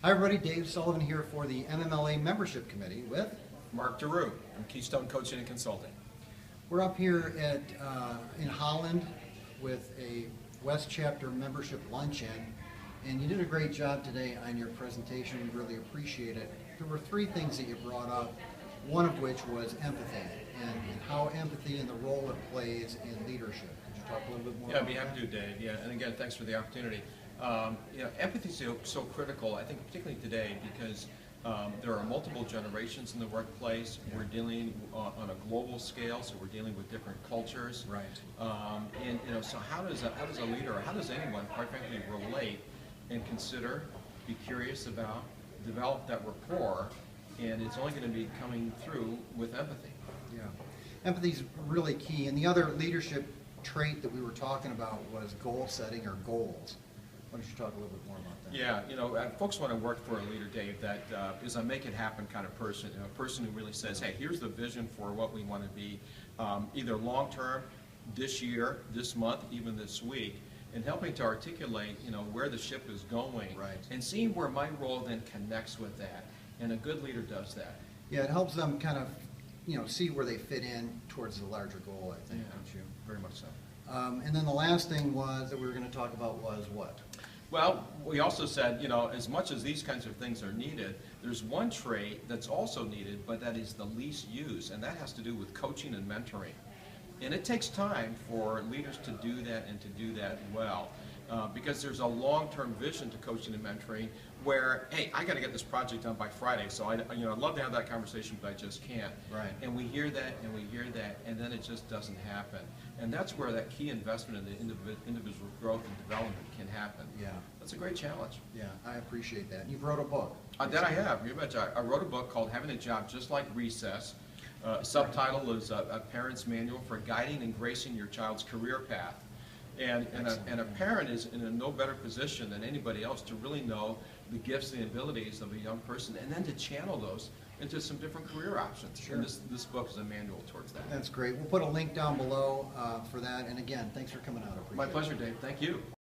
Hi everybody, Dave Sullivan here for the MMLA Membership Committee with Mark DeRue from Keystone Coaching and Consulting. We're up here at in Holland with a West Chapter membership luncheon, and you did a great job today on your presentation. We really appreciate it. There were three things that you brought up, one of which was empathy and how empathy and the role it plays in leadership. Could you talk a little bit more Yeah, I'd about be happy that? to, Dave. Yeah, and again, thanks for the opportunity. Empathy is so critical, I think, particularly today, because there are multiple generations in the workplace. Yeah. We're dealing on a global scale, so we're dealing with different cultures. Right. And so how does a leader, or how does anyone, quite frankly, relate and consider, be curious about, develop that rapport? And it's only going to be coming through with empathy. Yeah, empathy is really key. And the other leadership trait that we were talking about was goal setting or goals. Why don't you talk a little bit more about that? Yeah, folks want to work for a leader, Dave, that is a make it happen kind of person, a person who really says, hey, here's the vision for what we want to be, either long term, this year, this month, even this week, and helping to articulate, where the ship is going, Right. and seeing where my role then connects with that. And a good leader does that. Yeah, it helps them kind of, see where they fit in towards the larger goal, I think, Yeah, don't you? very much so. And then the last thing was that we were going to talk about was what? Well, we also said, as much as these kinds of things are needed, there's one trait that's also needed, but that is the least used, and that has to do with coaching and mentoring. And it takes time for leaders to do that and to do that well, because there's a long-term vision to coaching and mentoring where, hey, I got to get this project done by Friday, so I'd love to have that conversation, but I just can't. Right. And we hear that, and then it just doesn't happen. And that's where that key investment in the individual growth and development can happen. Yeah. That's a great challenge. Yeah, I appreciate that. You've wrote a book. That I have. You bet. I wrote a book called Having a Job Just Like Recess. Subtitle is A Parent's Manual for Guiding and Gracing Your Child's Career Path. And a parent is in a no better position than anybody else to really know the gifts and abilities of a young person, and then to channel those into some different career options. Sure. And this book is a manual towards that. That's great. We'll put a link down below for that. And again, thanks for coming out. I appreciate My it. pleasure, Dave. Thank you.